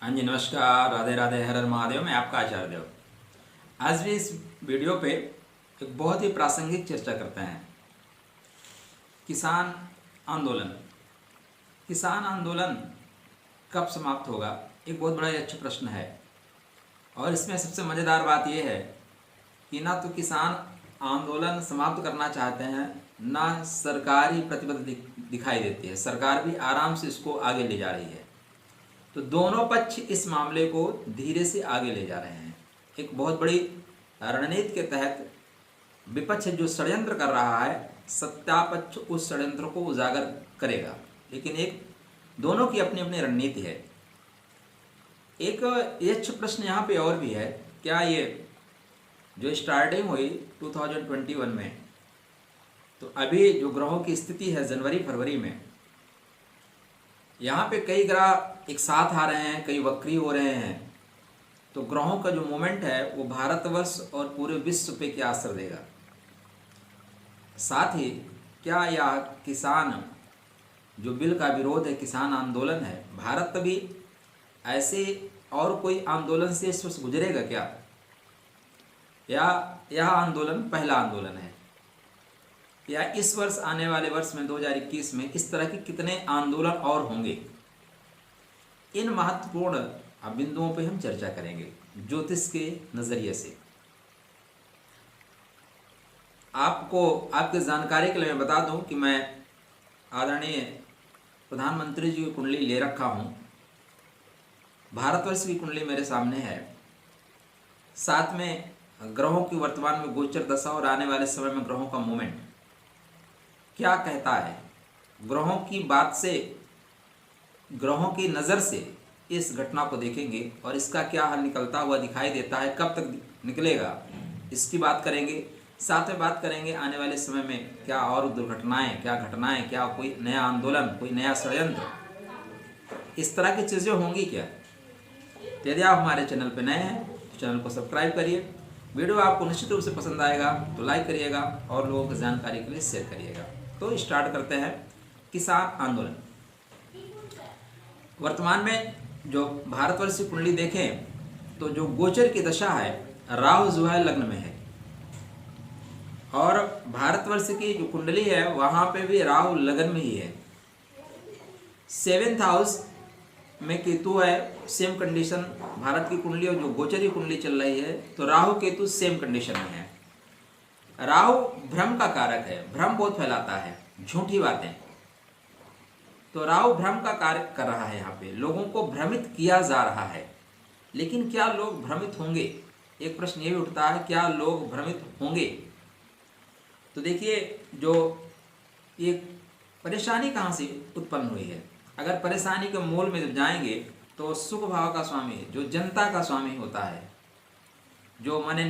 हाँ जी, नमस्कार, राधे राधे, हर हर महादेव। मैं आपका आचार्य देव। आज भी इस वीडियो पे एक बहुत ही प्रासंगिक चर्चा करते हैं। किसान आंदोलन। किसान आंदोलन कब समाप्त होगा, एक बहुत बड़ा अच्छा प्रश्न है। और इसमें सबसे मज़ेदार बात यह है कि ना तो किसान आंदोलन समाप्त करना चाहते हैं, ना सरकारी प्रतिबद्धता दिखाई देती है। सरकार भी आराम से इसको आगे ले जा रही है। तो दोनों पक्ष इस मामले को धीरे से आगे ले जा रहे हैं। एक बहुत बड़ी रणनीति के तहत विपक्ष जो षड्यंत्र कर रहा है, सत्तापक्ष उस षड्यंत्र को उजागर करेगा। लेकिन एक दोनों की अपनी अपनी रणनीति है। एक यक्ष प्रश्न यहाँ पे और भी है, क्या ये जो स्टार्टिंग हुई 2021 में, तो अभी जो ग्रहों की स्थिति है जनवरी फरवरी में, यहाँ पे कई ग्रह एक साथ आ रहे हैं, कई वक्री हो रहे हैं। तो ग्रहों का जो मोमेंट है वो भारतवर्ष और पूरे विश्व पे क्या असर देगा। साथ ही क्या यह किसान जो बिल का विरोध है, किसान आंदोलन है, भारत भी ऐसे और कोई आंदोलन से इस वर्ष गुजरेगा क्या, या यह आंदोलन पहला आंदोलन है, या इस वर्ष आने वाले वर्ष में 2021 में इस तरह के कितने आंदोलन और होंगे। इन महत्वपूर्ण बिंदुओं पे हम चर्चा करेंगे ज्योतिष के नजरिए से। आपको आपके जानकारी के लिए मैं बता दूं कि मैं आदरणीय प्रधानमंत्री जी की कुंडली ले रखा हूं। भारतवर्ष की कुंडली मेरे सामने है। साथ में ग्रहों की वर्तमान में गोचर दशा और आने वाले समय में ग्रहों का मूवमेंट क्या कहता है। ग्रहों की बात से, ग्रहों की नज़र से इस घटना को देखेंगे और इसका क्या हल निकलता हुआ दिखाई देता है, कब तक निकलेगा, इसकी बात करेंगे। साथ में बात करेंगे आने वाले समय में क्या और दुर्घटनाएं, क्या घटनाएं, क्या कोई नया आंदोलन, कोई नया षड्यंत्र, इस तरह की चीज़ें होंगी क्या। तो यदि आप हमारे चैनल पर नए हैं तो चैनल को सब्सक्राइब करिए। वीडियो आपको निश्चित रूप से पसंद आएगा तो लाइक करिएगा और लोगों की जानकारी के लिए शेयर करिएगा। तो स्टार्ट करते हैं। किसान आंदोलन। वर्तमान में जो भारतवर्ष की कुंडली देखें तो जो गोचर की दशा है, राहु जो है लग्न में है, और भारतवर्ष की जो कुंडली है वहाँ पे भी राहु लग्न में ही है। 7th हाउस में केतु है, सेम कंडीशन। भारत की कुंडली और जो गोचर की कुंडली चल रही है तो राहु केतु सेम कंडीशन में है। राहु भ्रम का कारक है, भ्रम बहुत फैलाता है, झूठी बातें। तो राहु भ्रम का कार्य कर रहा है, यहाँ पे लोगों को भ्रमित किया जा रहा है। लेकिन क्या लोग भ्रमित होंगे, एक प्रश्न ये भी उठता है, क्या लोग भ्रमित होंगे। तो देखिए, जो ये परेशानी कहाँ से उत्पन्न हुई है, अगर परेशानी के मूल में जब जाएंगे तो सुख भाव का स्वामी, जो जनता का स्वामी होता है, जो माने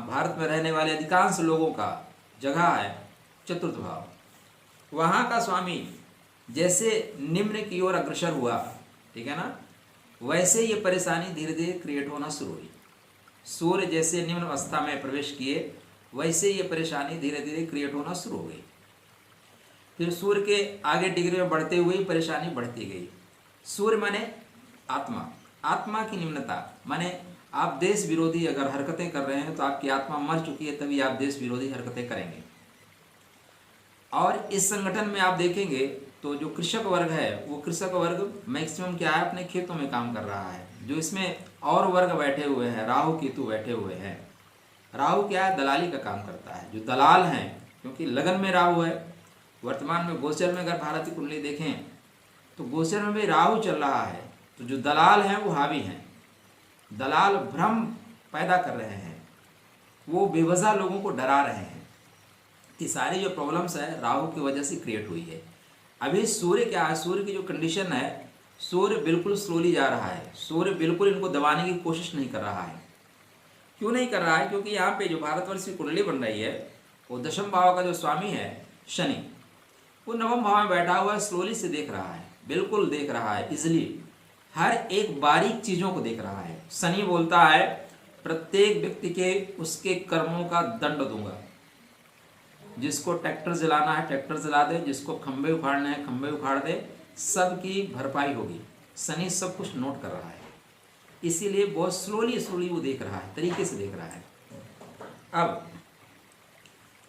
भारत में रहने वाले अधिकांश लोगों का जगह है चतुर्थ भाव, वहाँ का स्वामी जैसे निम्न की ओर अग्रसर हुआ, ठीक है ना, वैसे ये परेशानी धीरे धीरे क्रिएट होना शुरू हुई। सूर्य जैसे निम्न अवस्था में प्रवेश किए वैसे ये परेशानी धीरे धीरे क्रिएट होना शुरू हो गई। फिर सूर्य के आगे डिग्री में बढ़ते हुए परेशानी बढ़ती गई। सूर्य माने आत्मा, आत्मा की निम्नता माने आप देश विरोधी अगर हरकतें कर रहे हैं तो आपकी आत्मा मर चुकी है, तभी आप देश विरोधी हरकतें करेंगे। और इस संगठन में आप देखेंगे तो जो कृषक वर्ग है, वो कृषक वर्ग मैक्सिमम क्या है, अपने खेतों में काम कर रहा है। जो इसमें और वर्ग बैठे हुए हैं, राहु केतु बैठे हुए हैं। राहु क्या है, दलाली का काम करता है। जो दलाल हैं, क्योंकि लगन में राहु है। वर्तमान में गोचर में अगर भारत की कुंडली देखें तो गोचर में भी राहु चल रहा है। तो जो दलाल हैं वो हावी हैं, दलाल भ्रम पैदा कर रहे हैं, वो बेवजह लोगों को डरा रहे हैं। ये सारी जो प्रॉब्लम्स है राहु की वजह से क्रिएट हुई है। अभी सूर्य क्या है, सूर्य की जो कंडीशन है, सूर्य बिल्कुल स्लोली जा रहा है। सूर्य बिल्कुल इनको दबाने की कोशिश नहीं कर रहा है। क्यों नहीं कर रहा है, क्योंकि यहाँ पे जो भारतवर्ष की कुंडली बन रही है वो दशम भाव का जो स्वामी है शनि, वो नवम भाव में बैठा हुआ है, स्लोली से देख रहा है, बिल्कुल देख रहा है, इजली हर एक बारीक चीज़ों को देख रहा है। शनि बोलता है प्रत्येक व्यक्ति के उसके कर्मों का दंड दूंगा। जिसको ट्रैक्टर जलाना है ट्रैक्टर जला दे, जिसको खंबे उखाड़ने हैं खंबे उखाड़ दे, सबकी भरपाई होगी। शनि सब कुछ नोट कर रहा है। इसीलिए बहुत स्लोली स्लोली वो देख रहा है, तरीके से देख रहा है। अब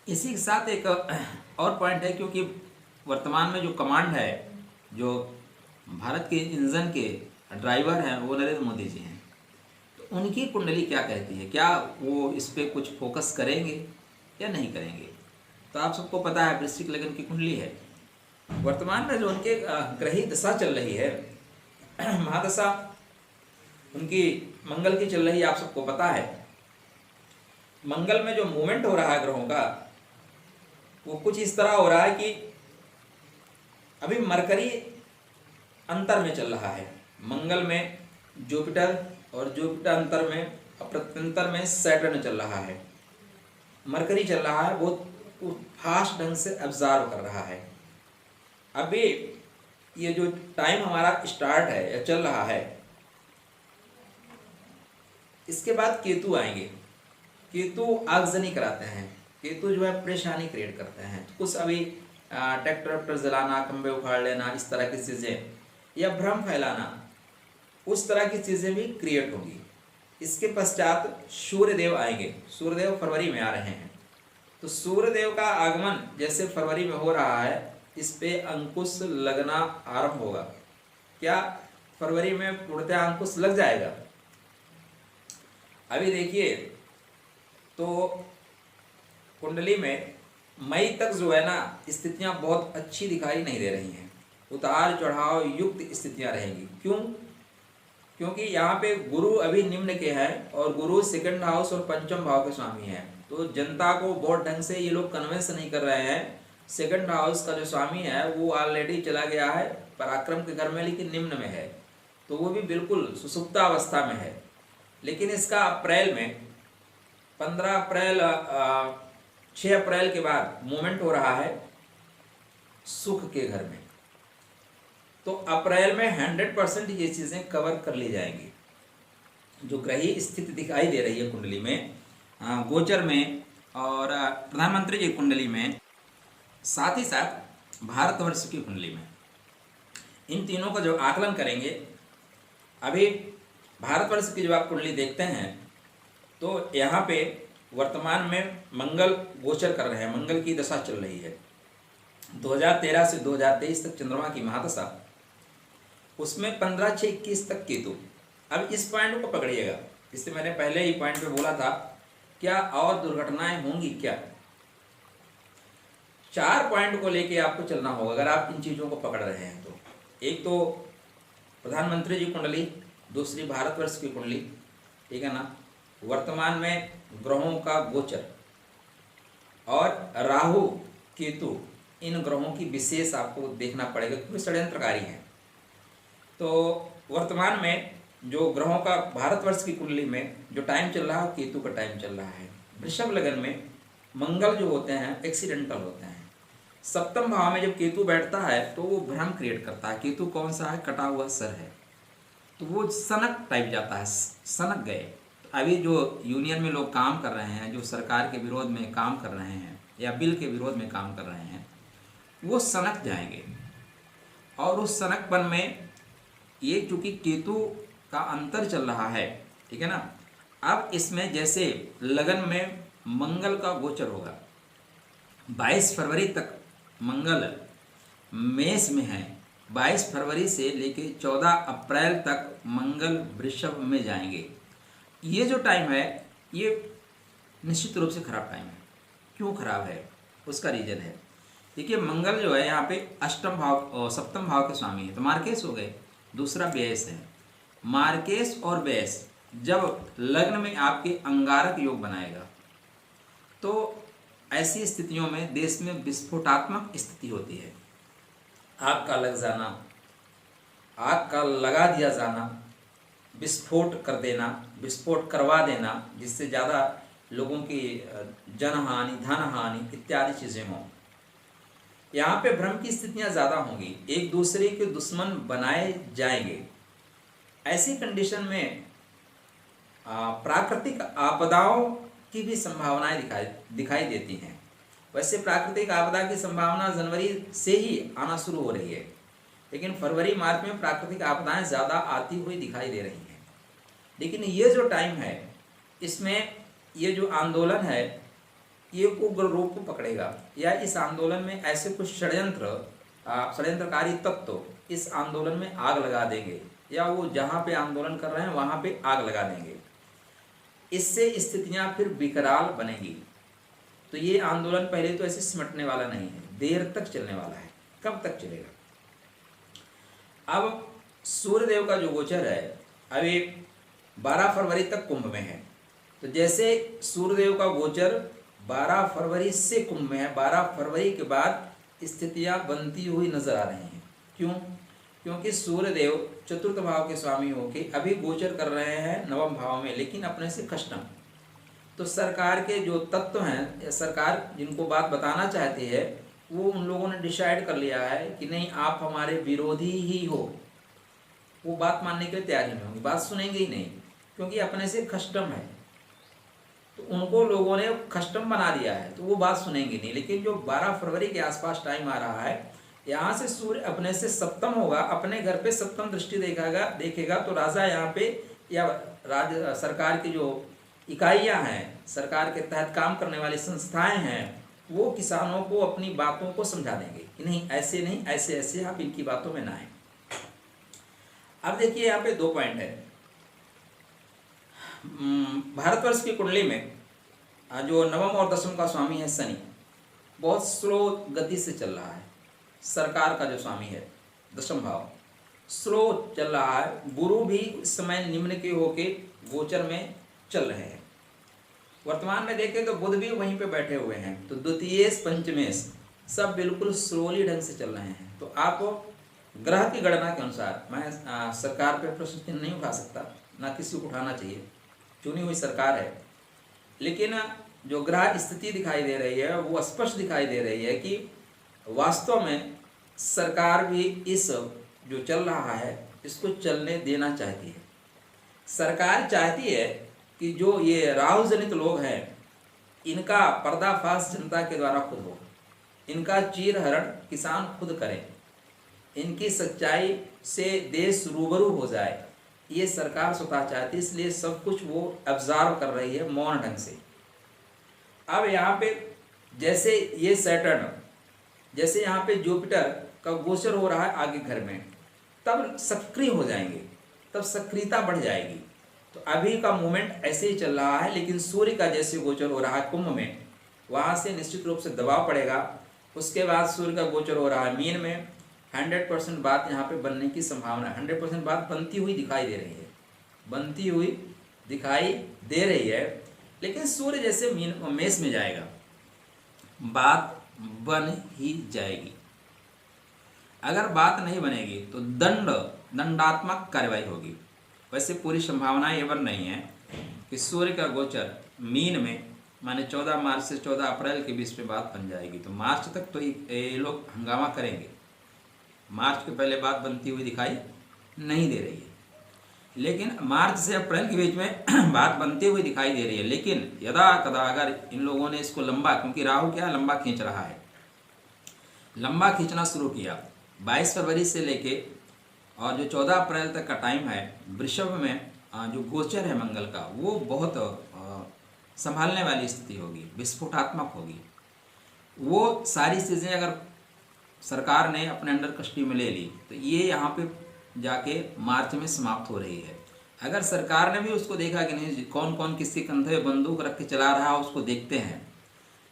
इसी के साथ एक और पॉइंट है, क्योंकि वर्तमान में जो कमांड है, जो भारत के इंजन के ड्राइवर हैं वो नरेंद्र मोदी जी हैं, तो उनकी कुंडली क्या कहती है, क्या वो इस पर कुछ फोकस करेंगे या नहीं करेंगे। तो आप सबको पता है वृश्चिक लगन की कुंडली है। वर्तमान में जो उनके ग्रही दशा चल रही है, महादशा उनकी मंगल की चल रही है, आप सबको पता है। मंगल में जो मूवमेंट हो रहा है ग्रहों का, वो कुछ इस तरह हो रहा है कि अभी मरकरी अंतर में चल रहा है। मंगल में जुपिटर और जुपिटर अंतर में, प्रत्यंतर में सैटर्न चल रहा है। मरकरी चल रहा है, बहुत फास्ट ढंग से एब्जॉर्व कर रहा है। अभी ये जो टाइम हमारा स्टार्ट है या चल रहा है, इसके बाद केतु आएंगे। केतु आगजनी कराते हैं, केतु जो है परेशानी क्रिएट करते हैं। तो कुछ अभी ट्रैक्टर वैक्टर जलाना, खंबे उखाड़ लेना, इस तरह की चीज़ें, या भ्रम फैलाना, उस तरह की चीज़ें भी क्रिएट होंगी। इसके पश्चात सूर्यदेव आएंगे। सूर्यदेव फरवरी में आ रहे हैं, तो सूर्यदेव का आगमन जैसे फरवरी में हो रहा है, इस पे अंकुश लगना आरंभ होगा। क्या फरवरी में पूर्णतः अंकुश लग जाएगा? अभी देखिए तो कुंडली में मई तक जो है ना, स्थितियां बहुत अच्छी दिखाई नहीं दे रही हैं। उतार चढ़ाव युक्त स्थितियां रहेंगी। क्यों? क्योंकि यहाँ पे गुरु अभी निम्न के हैं और गुरु सेकंड हाउस और पंचम भाव के स्वामी हैं। तो जनता को बहुत ढंग से ये लोग कन्विंस नहीं कर रहे हैं। सेकंड हाउस का जो स्वामी है वो ऑलरेडी चला गया है पराक्रम के घर में, लेकिन निम्न में है, तो वो भी बिल्कुल सुसुप्ता अवस्था में है। लेकिन इसका अप्रैल में 15 अप्रैल 6 अप्रैल के बाद मूवमेंट हो रहा है सुख के घर में। तो अप्रैल में 100% ये चीज़ें कवर कर ली जाएंगी। जो ग्रही स्थिति दिखाई दे रही है कुंडली में, गोचर में और प्रधानमंत्री की कुंडली में, साथ ही साथ भारतवर्ष की कुंडली में, इन तीनों का जो आकलन करेंगे, अभी भारतवर्ष की जब आप कुंडली देखते हैं तो यहाँ पे वर्तमान में मंगल गोचर कर रहे हैं, मंगल की दशा चल रही है। 2013 से 2023 तक चंद्रमा की महादशा, उसमें 15/6/21 तक केतु। अब इस पॉइंट को पकड़िएगा, इससे मैंने पहले ही पॉइंट पे बोला था, क्या और दुर्घटनाएं होंगी क्या? 4 पॉइंट को लेके आपको चलना होगा अगर आप इन चीज़ों को पकड़ रहे हैं तो। एक तो प्रधानमंत्री जी कुंडली, दूसरी भारतवर्ष की कुंडली, ठीक है ना, वर्तमान में ग्रहों का गोचर और राहु केतु, इन ग्रहों की विशेष आपको देखना पड़ेगा क्योंकि षड्यंत्रकारी हैं। तो वर्तमान में जो ग्रहों का भारतवर्ष की कुंडली में जो टाइम चल रहा है, केतु का टाइम चल रहा है। वृषभ लगन में मंगल जो होते हैं एक्सीडेंटल होते हैं। सप्तम भाव में जब केतु बैठता है तो वो भ्रम क्रिएट करता है। केतु कौन सा है? कटा हुआ सर है, तो वो सनक टाइप जाता है, सनक गए। तो अभी जो यूनियन में लोग काम कर रहे हैं, जो सरकार के विरोध में काम कर रहे हैं या बिल के विरोध में काम कर रहे हैं, वो सनक जाएंगे। और उस सनकपन में ये चूंकि केतु का अंतर चल रहा है, ठीक है ना, अब इसमें जैसे लगन में मंगल का गोचर होगा, 22 फरवरी तक मंगल मेष में है, 22 फरवरी से लेके 14 अप्रैल तक मंगल वृषभ में जाएंगे। ये जो टाइम है ये निश्चित रूप से खराब टाइम है। क्यों खराब है? उसका रीजन है। देखिए मंगल जो है यहाँ पे अष्टम भाव, सप्तम भाव के स्वामी है, तो मार्केश हो गए। दूसरा व्यस है। मार्केश और व्यस जब लग्न में आपके अंगारक योग बनाएगा तो ऐसी स्थितियों में देश में विस्फोटात्मक स्थिति होती है। आग का लग जाना, आग का लगा दिया जाना, विस्फोट कर देना, विस्फोट करवा देना, जिससे ज़्यादा लोगों की जनहानि, धन हानि इत्यादि चीज़ें हों। यहाँ पे भ्रम की स्थितियाँ ज़्यादा होंगी, एक दूसरे के दुश्मन बनाए जाएंगे। ऐसी कंडीशन में प्राकृतिक आपदाओं की भी संभावनाएं दिखाई देती हैं। वैसे प्राकृतिक आपदा की संभावना जनवरी से ही आना शुरू हो रही है, लेकिन फरवरी मार्च में प्राकृतिक आपदाएं ज़्यादा आती हुई दिखाई दे रही हैं। लेकिन ये जो टाइम है इसमें ये जो आंदोलन है ये उग्र रूप पकड़ेगा, या इस आंदोलन में ऐसे कुछ षड्यंत्रकारी तत्व इस आंदोलन में आग लगा देंगे, या वो जहाँ पे आंदोलन कर रहे हैं वहाँ पे आग लगा देंगे। इससे स्थितियाँ फिर विकराल बनेगी। तो ये आंदोलन पहले तो ऐसे सिमटने वाला नहीं है, देर तक चलने वाला है। कब तक चलेगा? अब सूर्यदेव का जो गोचर है अभी 12 फरवरी तक कुंभ में है। तो जैसे सूर्यदेव का गोचर 12 फरवरी से कुंभ में है, 12 फरवरी के बाद स्थितियां बनती हुई नजर आ रही हैं। क्यों? क्योंकि सूर्यदेव चतुर्थ भाव के स्वामी होके अभी गोचर कर रहे हैं नवम भाव में, लेकिन अपने से कष्टम। तो सरकार के जो तत्व हैं, सरकार जिनको बात बताना चाहती है, वो उन लोगों ने डिसाइड कर लिया है कि नहीं, आप हमारे विरोधी ही हो। वो बात मानने के लिए तैयार ही नहीं होंगे, बात सुनेंगे ही नहीं, क्योंकि अपने से कष्टम है। तो उनको लोगों ने कस्टम बना दिया है, तो वो बात सुनेंगे नहीं। लेकिन जो 12 फरवरी के आसपास टाइम आ रहा है, यहाँ से सूर्य अपने से सप्तम होगा, अपने घर पे सप्तम दृष्टि देखेगा। तो राजा यहाँ पे या राज्य सरकार की जो इकाइयाँ हैं, सरकार के तहत काम करने वाली संस्थाएं हैं, वो किसानों को अपनी बातों को समझा देंगे कि नहीं, ऐसे नहीं, ऐसे ऐसे आप इनकी बातों में ना आए। अब देखिए यहाँ पे 2 पॉइंट है। भारतवर्ष की कुंडली में जो नवम और दशम का स्वामी है शनि, बहुत स्लो गति से चल रहा है। सरकार का जो स्वामी है दशम भाव, स्लो चल रहा है। गुरु भी इस समय निम्न के होके गोचर में चल रहे हैं। वर्तमान में देखें तो बुध भी वहीं पे बैठे हुए हैं। तो द्वितीयेश पंचमेश सब बिल्कुल स्लोली ढंग से चल रहे हैं। तो आप ग्रह की गणना के अनुसार, मैं सरकार पे प्रश्न चिन्ह नहीं उठा सकता, ना किसी को उठाना चाहिए, चुनी हुई सरकार है। लेकिन जो ग्रह स्थिति दिखाई दे रही है वो स्पष्ट दिखाई दे रही है कि वास्तव में सरकार भी इस जो चल रहा है इसको चलने देना चाहती है। सरकार चाहती है कि जो ये राहु जनित लोग हैं इनका पर्दाफाश जनता के द्वारा खुद हो, इनका चीरहरण किसान खुद करें, इनकी सच्चाई से देश रूबरू हो जाए, ये सरकार स्वतः चाहती है। इसलिए सब कुछ वो ऑब्जर्व कर रही है मौन ढंग से। अब यहाँ पे जैसे ये सैटर्न, जैसे यहाँ पे जुपिटर का गोचर हो रहा है आगे घर में, तब सक्रिय हो जाएंगे, तब सक्रियता बढ़ जाएगी। तो अभी का मूवमेंट ऐसे ही चल रहा है। लेकिन सूर्य का जैसे गोचर हो रहा है कुंभ में, वहाँ से निश्चित रूप से दबाव पड़ेगा। उसके बाद सूर्य का गोचर हो रहा है मीन में, 100% बात यहाँ पे बनने की संभावना है। 100% बात बनती हुई दिखाई दे रही है, बनती हुई दिखाई दे रही है। लेकिन सूर्य जैसे मीन मेष में जाएगा, बात बन ही जाएगी। अगर बात नहीं बनेगी तो दंडात्मक कार्रवाई होगी। वैसे पूरी संभावना ये बन रही है कि सूर्य का गोचर मीन में, माने 14 मार्च से 14 अप्रैल के बीच में बात बन जाएगी। तो मार्च तक तो ये लोग हंगामा करेंगे। मार्च के पहले बात बनती हुई दिखाई नहीं दे रही है, लेकिन मार्च से अप्रैल के बीच में बात बनती हुई दिखाई दे रही है। लेकिन यदा कदा अगर इन लोगों ने इसको लंबा, क्योंकि राहु क्या लंबा खींच रहा है, लंबा खींचना शुरू किया 22 फरवरी से लेके, और जो 14 अप्रैल तक का टाइम है वृषभ में जो गोचर है मंगल का, वो बहुत संभालने वाली स्थिति होगी, विस्फोटात्मक होगी। वो सारी चीज़ें अगर सरकार ने अपने अंडर कस्टडी में ले ली तो ये यहाँ पे जाके मार्च में समाप्त हो रही है। अगर सरकार ने भी उसको देखा कि नहीं, कौन कौन किसके कंधे में बंदूक रख के चला रहा है उसको देखते हैं,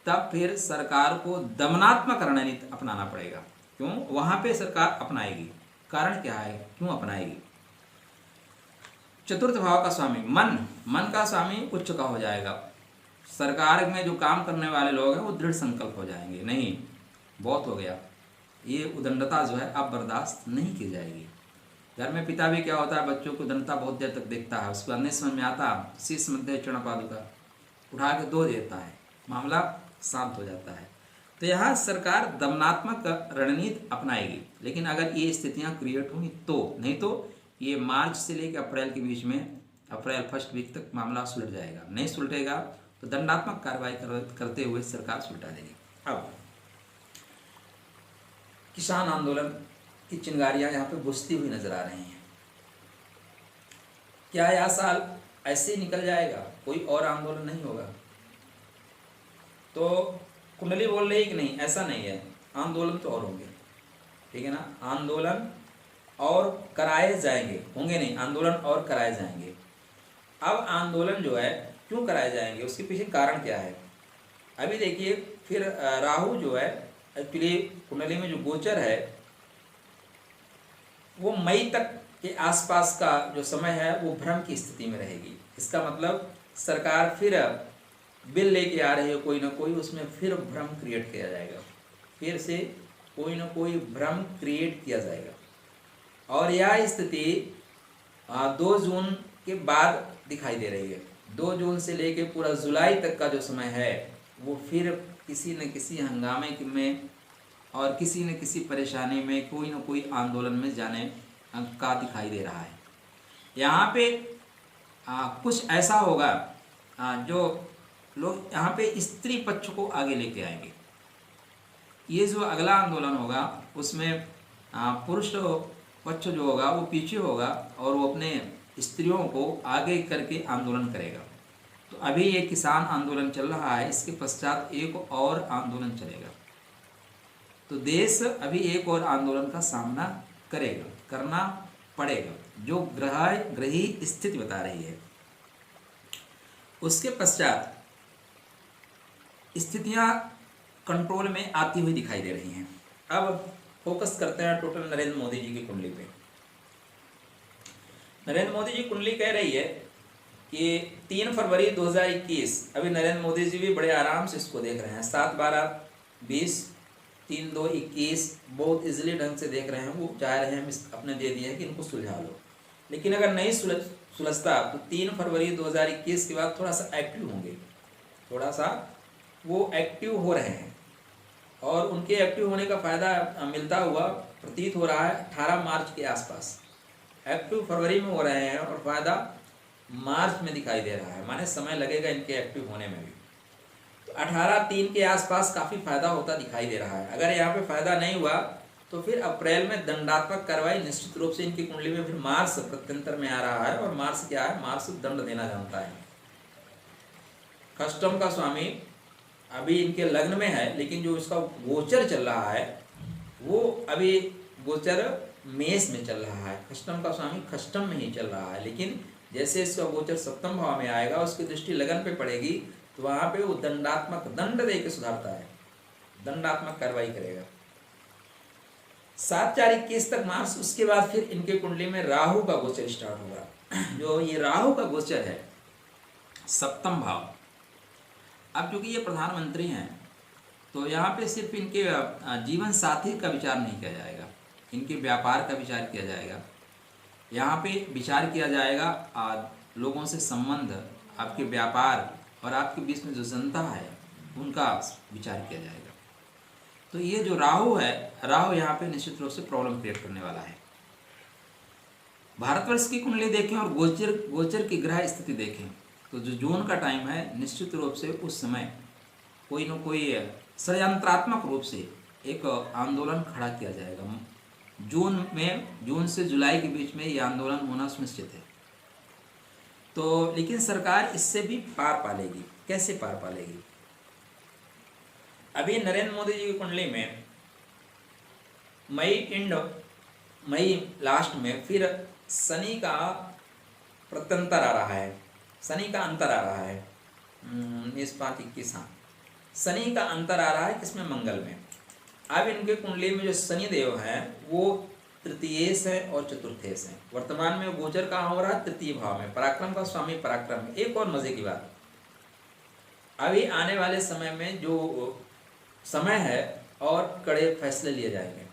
तब फिर सरकार को दमनात्मक रणनीति अपनाना पड़ेगा। क्यों वहाँ पे सरकार अपनाएगी? कारण क्या है, क्यों अपनाएगी? चतुर्थ भाव का स्वामी मन का स्वामी उच्च का हो जाएगा। सरकार में जो काम करने वाले लोग हैं वो दृढ़ संकल्प हो जाएंगे, नहीं बहुत हो गया, ये उदंडता जो है अब बर्दाश्त नहीं की जाएगी। घर में पिता भी क्या होता है, बच्चों को उदंडता बहुत देर तक देखता है, उसको अन्य समझ में आता, शीश मध्य चरणपादुका उठा के दो देता है, मामला शांत हो जाता है। तो यहाँ सरकार दमनात्मक रणनीति अपनाएगी। लेकिन अगर ये स्थितियाँ क्रिएट होंगी तो, नहीं तो ये मार्च से लेकर अप्रैल के बीच में, अप्रैल फर्स्ट वीक तक मामला सुलझ जाएगा। नहीं सुलझेगा तो दंडात्मक कार्रवाई करते हुए सरकार सुलझा देगी। अब किसान आंदोलन की चिंगारियां यहाँ पे बुझती हुई नजर आ रही हैं। क्या यह साल ऐसे ही निकल जाएगा, कोई और आंदोलन नहीं होगा? तो कुंडली बोल रही कि नहीं, ऐसा नहीं है, आंदोलन तो और होंगे, ठीक है ना। आंदोलन और कराए जाएंगे, होंगे नहीं, आंदोलन और कराए जाएंगे। अब आंदोलन जो है क्यों कराए जाएंगे, उसके पीछे कारण क्या है? अभी देखिए, फिर राहु जो है एक्चुअली कुंडली में जो गोचर है वो मई तक के आसपास का जो समय है वो भ्रम की स्थिति में रहेगी। इसका मतलब सरकार फिर बिल लेके आ रही है कोई ना कोई, उसमें फिर भ्रम क्रिएट किया जाएगा, फिर से कोई ना कोई भ्रम क्रिएट किया जाएगा। और यह स्थिति 2 जून के बाद दिखाई दे रही है। 2 जून से लेके पूरा जुलाई तक का जो समय है वो फिर किसी न किसी हंगामे में और किसी न किसी परेशानी में, कोई न कोई आंदोलन में जाने का दिखाई दे रहा है। यहाँ पे कुछ ऐसा होगा जो लोग यहाँ पे स्त्री पक्ष को आगे लेके आएंगे। ये जो अगला आंदोलन होगा उसमें पुरुष पक्ष जो होगा वो पीछे होगा और वो अपने स्त्रियों को आगे करके आंदोलन करेगा। तो अभी ये किसान आंदोलन चल रहा है, इसके पश्चात एक और आंदोलन चलेगा। तो देश अभी एक और आंदोलन का सामना करेगा, करना पड़ेगा, जो ग्रही स्थिति बता रही है। उसके पश्चात स्थितियां कंट्रोल में आती हुई दिखाई दे रही हैं। अब फोकस करते हैं टोटल नरेंद्र मोदी जी की कुंडली पे। नरेंद्र मोदी जी कुंडली कह रही है कि 3 फरवरी 2021, अभी नरेंद्र मोदी जी भी बड़े आराम से इसको देख रहे हैं। 7/12/20, 3/2/21 बहुत इजीली ढंग से देख रहे हैं। वो चाह रहे हैं, अपने दे दिए हैं कि इनको सुलझा लो। लेकिन अगर नहीं सुलझता तो 3 फरवरी 2021 के बाद थोड़ा सा एक्टिव होंगे, थोड़ा सा वो एक्टिव हो रहे हैं। और उनके एक्टिव होने का फ़ायदा मिलता हुआ प्रतीत हो रहा है 18 मार्च के आसपास। एक्टिव फरवरी में हो रहे हैं और फ़ायदा मार्च में दिखाई दे रहा है, माने समय लगेगा इनके एक्टिव होने में भी। तो 18/3 के आसपास काफ़ी फायदा होता दिखाई दे रहा है। अगर यहाँ पे फायदा नहीं हुआ तो फिर अप्रैल में दंडात्मक कार्रवाई निश्चित रूप से इनकी कुंडली में। फिर मार्स प्रत्यंतर में आ रहा है और मार्स क्या है, मार्स दंड देना जानता है। कस्टम का स्वामी अभी इनके लग्न में है, लेकिन जो इसका गोचर चल रहा है वो अभी गोचर मेष में चल रहा है। कस्टम का स्वामी कस्टम में ही चल रहा है, लेकिन जैसे इसका गोचर सप्तम भाव में आएगा, उसकी दृष्टि लगन पे पड़ेगी, तो वहां पे वो दंडात्मक दंड दे के सुधारता है, दंडात्मक कार्रवाई करेगा। 7/4/21 तक मार्च। उसके बाद फिर इनके कुंडली में राहु का गोचर स्टार्ट होगा। जो ये राहु का गोचर है सप्तम भाव। अब क्योंकि ये प्रधानमंत्री हैं तो यहाँ पे सिर्फ इनके जीवन साथी का विचार नहीं किया जाएगा, इनके व्यापार का विचार किया जाएगा। यहाँ पे विचार किया जाएगा लोगों से संबंध, आपके व्यापार और आपके बीच में जो जनता है उनका विचार किया जाएगा। तो ये जो राहु है, राहु यहाँ पे निश्चित रूप से प्रॉब्लम क्रिएट करने वाला है। भारतवर्ष की कुंडली देखें और गोचर की ग्रह स्थिति देखें तो जो जून का टाइम है, निश्चित रूप से उस समय कोई न कोई षड्यंत्रात्मक रूप से एक आंदोलन खड़ा किया जाएगा। जून से जुलाई के बीच में ये आंदोलन होना सुनिश्चित है। तो लेकिन सरकार इससे भी पार पालेगी। कैसे पार पालेगी? अभी नरेंद्र मोदी जी की कुंडली में मई लास्ट में फिर शनि का प्रत्यंतर आ रहा है, शनि का अंतर आ रहा है। 19/5/21, हाँ, शनि का अंतर आ रहा है, किसमें? मंगल में। अब इनके कुंडली में जो शनि देव हैं वो तृतीयेश है और चतुर्थेश है। वर्तमान में गोचर कहाँ हो रहा है? तृतीय भाव में। पराक्रम का स्वामी पराक्रम में। एक और मजे की बात, अभी आने वाले समय में जो समय है और कड़े फैसले लिए जाएंगे,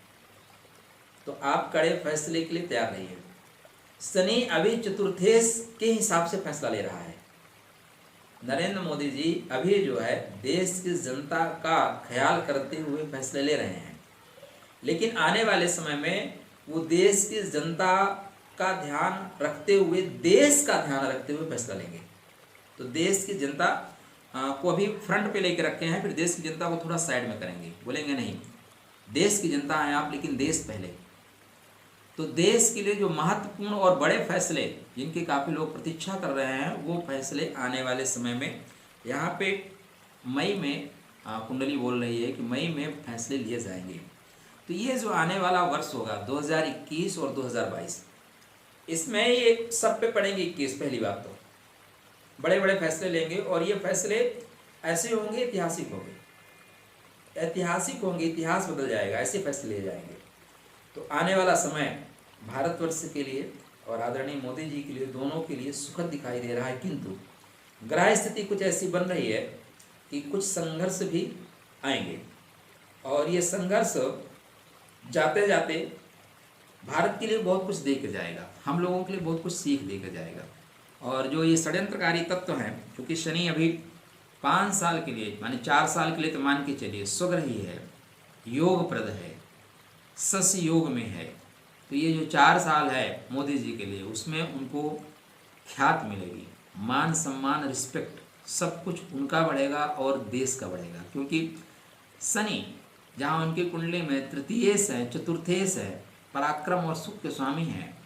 तो आप कड़े फैसले के लिए तैयार रहिए। शनि अभी चतुर्थेश के हिसाब से फैसला ले रहा है। नरेंद्र मोदी जी अभी जो है देश की जनता का ख्याल करते हुए फैसले ले रहे हैं, लेकिन आने वाले समय में वो देश की जनता का ध्यान रखते हुए, देश का ध्यान रखते हुए फैसला लेंगे। तो देश की जनता को अभी फ्रंट पे लेके रखे हैं, फिर देश की जनता को थोड़ा साइड में करेंगे। बोलेंगे नहीं, देश की जनता है आप, लेकिन देश पहले। तो देश के लिए जो महत्वपूर्ण और बड़े फैसले जिनकी काफ़ी लोग प्रतीक्षा कर रहे हैं, वो फैसले आने वाले समय में यहाँ पे मई में कुंडली बोल रही है कि मई में फैसले लिए जाएंगे। तो ये जो आने वाला वर्ष होगा 2021 और 2022, इसमें ये सब पे पड़ेंगे 21। पहली बात तो बड़े बड़े फैसले लेंगे और ये फैसले ऐसे होंगे, ऐतिहासिक होंगे, इतिहास बदल जाएगा, ऐसे फैसले लिए जाएंगे। तो आने वाला समय भारतवर्ष के लिए और आदरणीय मोदी जी के लिए, दोनों के लिए सुखद दिखाई दे रहा है। किंतु ग्रह स्थिति कुछ ऐसी बन रही है कि कुछ संघर्ष भी आएंगे और ये संघर्ष जाते जाते भारत के लिए बहुत कुछ दे के जाएगा, हम लोगों के लिए बहुत कुछ सीख दे के जाएगा। और जो ये षड्यंत्रकारी तत्व हैं, क्योंकि शनि अभी 5 साल के लिए, माने 4 साल के लिए तो मान के चलिए स्वग्रही है, योगप्रद है, सस योग में है। तो ये जो 4 साल है मोदी जी के लिए, उसमें उनको ख्याति मिलेगी, मान सम्मान रिस्पेक्ट सब कुछ उनका बढ़ेगा और देश का बढ़ेगा। क्योंकि शनि जहाँ उनकी कुंडली में तृतीयेश है, चतुर्थेश है, पराक्रम और सुख के स्वामी हैं,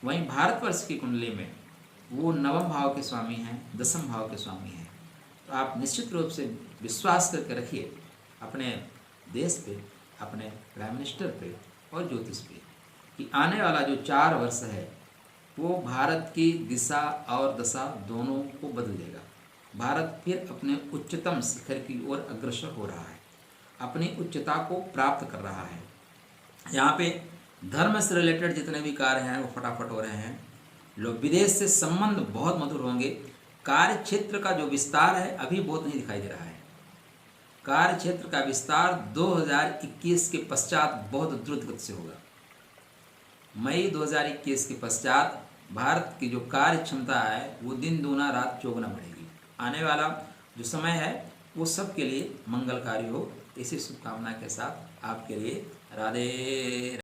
वहीं भारतवर्ष की कुंडली में वो नवम भाव के स्वामी हैं, दसम भाव के स्वामी हैं। तो आप निश्चित रूप से विश्वास करके रखिए अपने देश पे, अपने प्राइम मिनिस्टर पे और ज्योतिष पे कि आने वाला जो 4 वर्ष है वो भारत की दिशा और दशा दोनों को बदल देगा। भारत फिर अपने उच्चतम शिखर की ओर अग्रसर हो रहा है, अपनी उच्चता को प्राप्त कर रहा है। यहाँ पे धर्म से रिलेटेड जितने भी कार्य हैं वो फटाफट हो रहे हैं। लोग विदेश से संबंध बहुत मधुर होंगे। कार्य क्षेत्र का जो विस्तार है अभी बहुत नहीं दिखाई दे रहा है। कार्य क्षेत्र का विस्तार 2021 के पश्चात बहुत द्रुत गति से होगा। मई 2021 के पश्चात भारत की जो कार्य क्षमता है वो दिन दूना रात चौगुना बढ़ेगी। आने वाला जो समय है वो सबके लिए मंगलकारी हो, इसी शुभकामना के साथ आपके लिए राधे।